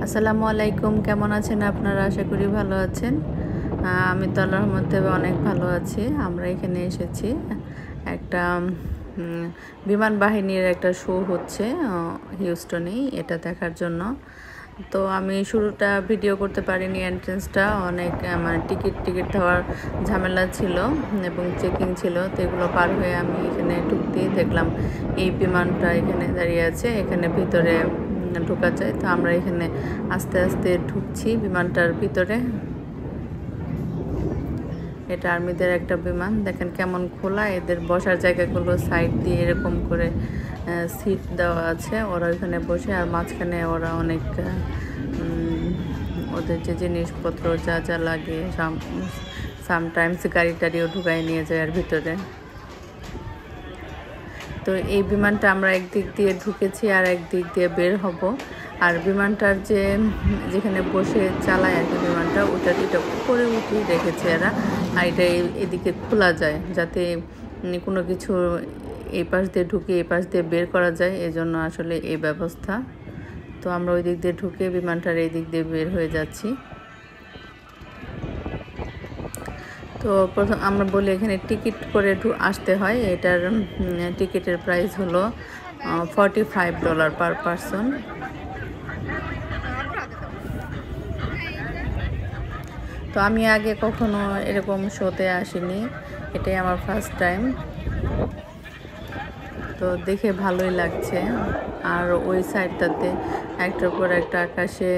আসসালামু আলাইকুম, কেমন আছেন আপনারা? আশা করি ভালো আছেন। আমি তো আল্লাহর রহমতে অনেক ভালো আছি। আমরা এখানে এসেছি একটা বিমান বাহিনীর একটা শো হচ্ছে হিউস্টনেই, এটা দেখার জন্য। তো আমি শুরুটা ভিডিও করতে পারিনি, এন্ট্রেন্সটা অনেক মানে টিকিট দেওয়ার ঝামেলা ছিল এবং চেকিং ছিল। তো এগুলো পার হয়ে আমি এখানে ঢুকতেই দেখলাম এই বিমানটা এখানে দাঁড়িয়ে আছে, এখানে ভিতরে ঢোকা যায়। তো আমরা এখানে আস্তে আস্তে ঢুকছি বিমানটার ভিতরে। এটা আর্মিদের একটা বিমান, দেখেন কেমন খোলা, এদের বসার জায়গাগুলো সাইড দিয়ে এরকম করে সিট দেওয়া আছে, ওরা ওইখানে বসে। আর মাঝখানে ওরা অনেক ওদের যে জিনিসপত্র যা যা লাগে সামটাইমস গাড়ি টাড়িও ঢুকাই নিয়ে যায় আর ভিতরে। তো এই বিমানটা আমরা একদিক দিয়ে ঢুকেছি আর একদিক দিয়ে বের হব। আর বিমানটার যেখানে বসে চালায় আর কি বিমানটা, ওটা উপরে উঠিয়ে রেখেছে এরা। আর এটা এদিকে খোলা যায় যাতে কোনো কিছু এই পাশ দিয়ে ঢুকে এই পাশ দিয়ে বের করা যায়, এজন্য আসলে এই ব্যবস্থা। তো আমরা ওই দিক দিয়ে ঢুকে বিমানটার এই দিক দিয়ে বের হয়ে যাচ্ছি। তো প্রথম আমরা বলি এখানে টিকিট করে আসতে হয়। এটার টিকিটের প্রাইস হলো $45 পার পারসন। তো আমি আগে কখনো এরকম শোতে আসিনি, এটাই আমার ফার্স্ট টাইম। তো দেখে ভালোই লাগছে। আর ওই সাইডটাতে একটার পর একটা আকাশে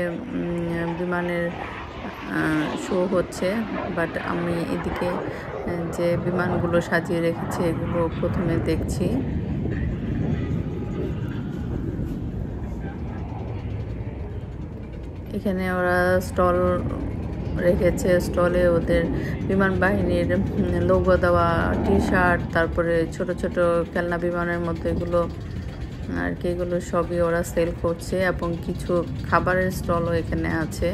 বিমানের শো হচ্ছে, বাট আমি এদিকে যে বিমানগুলো সাজিয়ে রেখেছে এগুলো প্রথমে দেখছি। এখানে ওরা স্টল রেখেছে, স্টলে ওদের বিমান বাহিনীর লোগো দেওয়া টি শার্ট, তারপরে ছোট ছোট খেলনা বিমানের মতো এগুলো আর কি, এগুলো সবই ওরা সেল করছে। এবং কিছু খাবারের স্টলও এখানে আছে।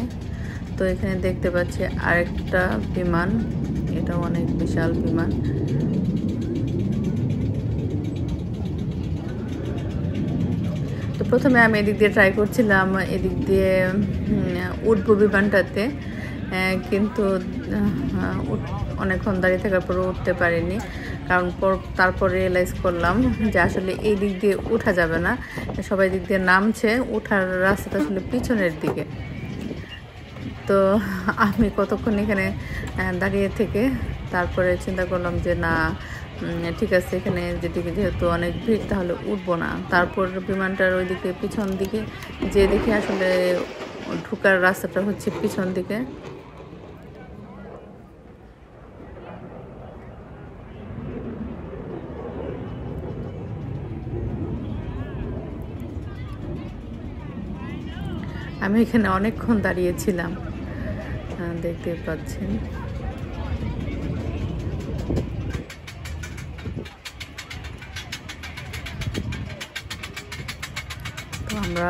তো এখানে দেখতে পাচ্ছি আরেকটা বিমান, এটা অনেক বিশাল বিমান। তো প্রথমে আমি এদিক দিয়ে ট্রাই করছিলাম, এদিক দিয়ে উঠবো বিমানটাতে, কিন্তু অনেকক্ষণ দাঁড়িয়ে থাকার পরে উঠতে পারিনি। কারণ তারপর রিয়েলাইজ করলাম যে আসলে এই দিক দিয়ে উঠা যাবে না, সবাই দিক দিয়ে নামছে, ওঠার রাস্তাটা আসলে পিছনের দিকে। তো আমি কতক্ষণ এখানে দাঁড়িয়ে থেকে তারপরে চিন্তা করলাম যে না, ঠিক আছে, এখানে যেহেতু অনেক ভিড় তাহলে উঠবো না। তারপর বিমানটার ওইদিকে পিছন দিকে যে দেখি আসলে ঢোকার রাস্তাটা হচ্ছে পিছন দিকে। আমি এখানে অনেকক্ষণ দাঁড়িয়েছিলাম, দেখতে পাচ্ছেন। তো আমরা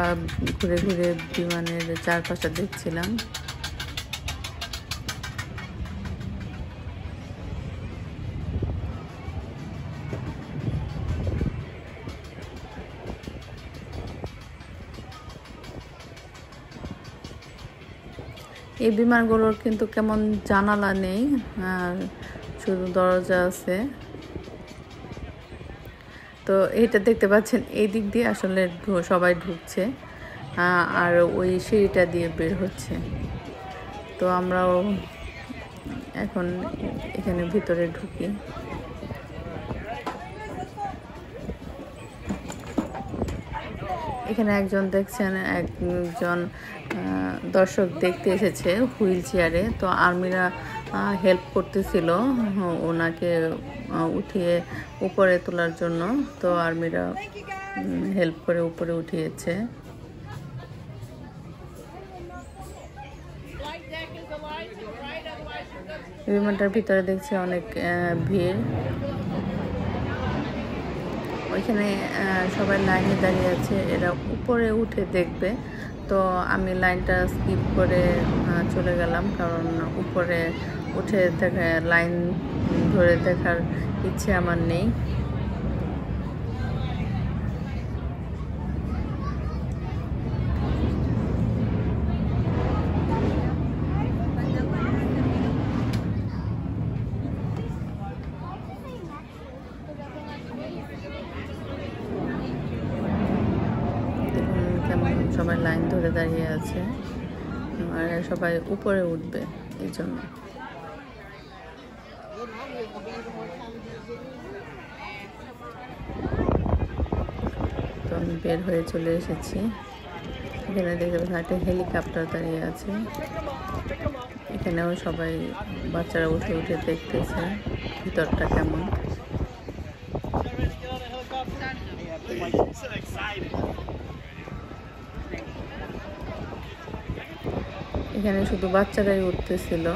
ঘুরে ঘুরে বিমানের চারপাশে দেখছিলাম। এই বিমানগুলোর কিন্তু কেমন জানালা নেই, শুধু দরজা আছে। তো এইটা দেখতে পাচ্ছেন, এই দিক দিয়ে আসলে সবাই ঢুকছে আর ওই সিঁড়িটা দিয়ে বের হচ্ছে। তো আমরাও এখন এখানে ভিতরে ঢুকি। এখানে একজন দেখছেন, একজন দর্শক দেখতে এসেছে হুইল চেয়ারে। তো আর্মিরা হেল্প করতেছিল ওনাকে উঠিয়ে উপরে তোলার জন্য। তো আর্মিরা হেল্প করে উপরে উঠিয়েছে। বিমানটার ভিতরে দেখছি অনেক ভিড়, ওইখানে সবাই লাইনে দাঁড়িয়ে আছে, এরা উপরে উঠে দেখবে। তো আমি লাইনটা স্কিপ করে চলে গেলাম, কারণ উপরে উঠে লাইন ধরে দেখার ইচ্ছে আমার নেই। সবাই লাইন ধরে দাঁড়িয়ে আছে, আর সবাই উপরে উঠবে এই জন্য। তো আমি বের হয়ে চলে এসেছি। এখানে দেখতে পাচ্ছেন একটা হেলিকপ্টার দাঁড়িয়ে আছে। এখানেও সবাই বাচ্চারা উঠে উঠে দেখতেছে ভিতরটা কেমন। এখানে শুধু বাচ্চারাই উঠতেছিল।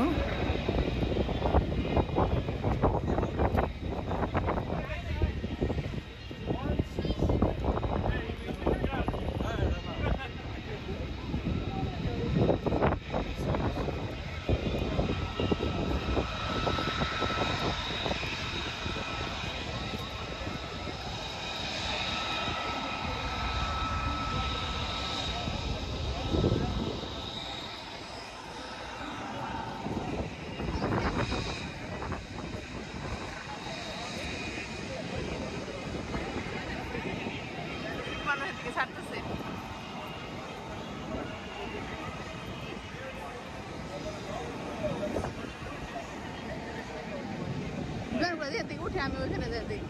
উঠে আমি ওইখানে যাই দেখি।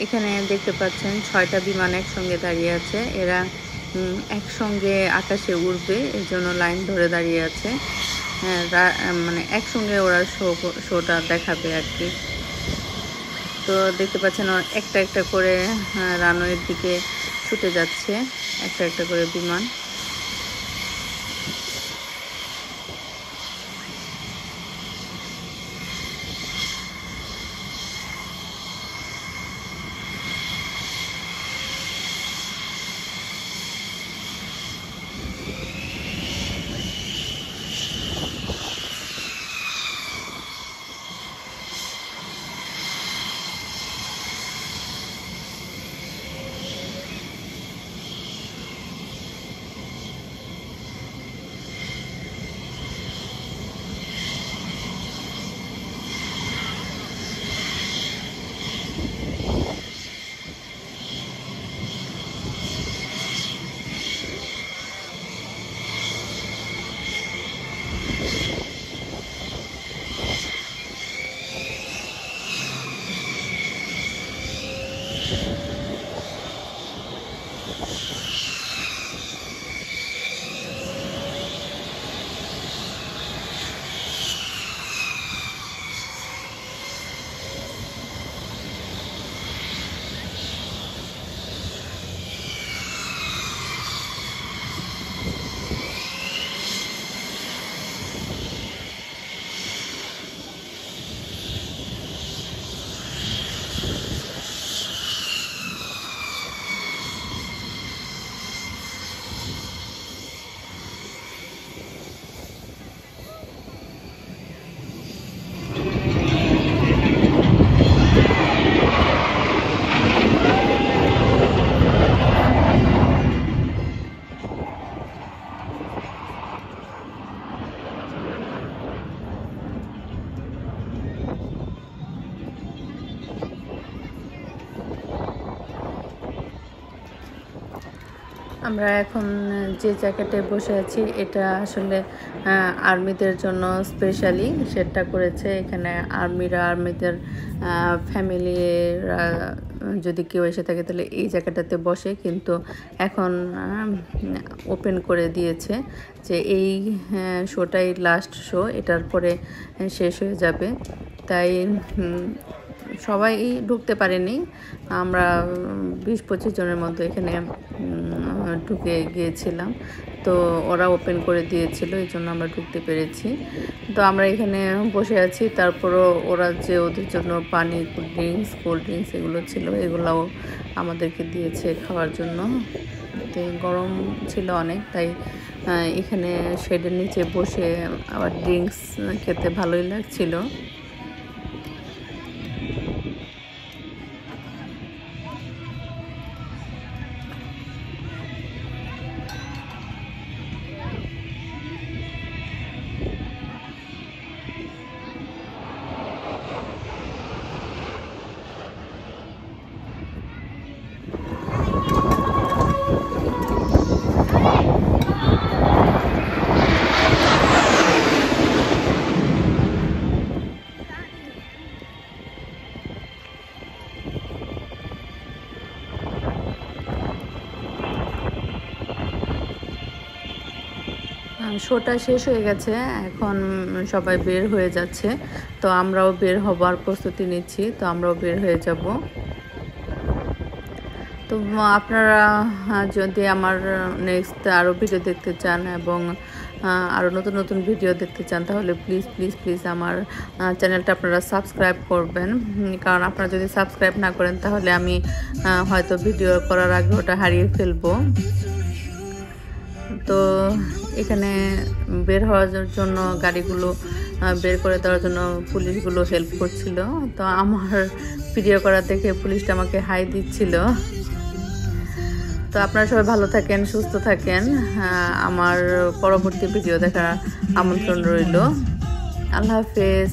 এখানে দেখতে পাচ্ছেন 6টা বিমান একসঙ্গে দাঁড়িয়ে আছে। এরা একসঙ্গে আকাশে উড়বে, এই জন্য লাইন ধরে দাঁড়িয়ে আছে। মানে একসঙ্গে ওরা শোটা দেখাবে আর কি। তো দেখতে পাচ্ছেন একটা একটা করে রানওয়ের দিকে ছুটে যাচ্ছে, একটা একটা করে বিমান। আমরা এখন যে জায়গাটায় বসে আছি এটা আসলে আর্মিদের জন্য স্পেশালি সেটটা করেছে। এখানে আর্মিদের ফ্যামিলিরা যদি কেউ এসে থাকে তাহলে এই জায়গাটাতে বসে, কিন্তু এখন ওপেন করে দিয়েছে যে এই শোটাই লাস্ট শো, এটার পরে শেষ হয়ে যাবে। তাই সবাই ঢুকতে পারেনি, আমরা 20-25 জনের মতো এখানে ঢুকে গিয়েছিলাম। তো ওরা ওপেন করে দিয়েছিল, এই জন্য আমরা ঢুকতে পেরেছি। তো আমরা এখানে বসে আছি, তারপরও ওরা যে ওদের জন্য পানি, কোল্ড ড্রিঙ্কস এগুলো ছিল, এগুলাও আমাদেরকে দিয়েছে খাওয়ার জন্য। তো গরম ছিল অনেক, তাই এখানে শেডের নিচে বসে আবার ড্রিঙ্কস খেতে ভালোই লাগছিল। শোটা শেষ হয়ে গেছে, এখন সবাই বের হয়ে যাচ্ছে। তো আমরাও বের হবার প্রস্তুতি নিচ্ছি, তো আমরাও বের হয়ে যাব। তো আপনারা যদি আমার নেক্সট আরও ভিডিও দেখতে চান এবং আরও নতুন নতুন ভিডিও দেখতে চান, তাহলে প্লিজ আমার চ্যানেলটা আপনারা সাবস্ক্রাইব করবেন। কারণ আপনারা যদি সাবস্ক্রাইব না করেন তাহলে আমি হয়তো ভিডিও করার আগ্রহটা হারিয়ে ফেলবো। তো এখানে বের হওয়ার জন্য গাড়িগুলো বের করে দেওয়ার জন্য পুলিশগুলো হেল্প করছিল। তো আমার ভিডিও করা দেখে পুলিশটা আমাকে হাই দিচ্ছিল। তো আপনারা সবাই ভালো থাকেন, সুস্থ থাকেন। আমার পরবর্তী ভিডিও দেখার আমন্ত্রণ রইল। আল্লাহ হাফেজ।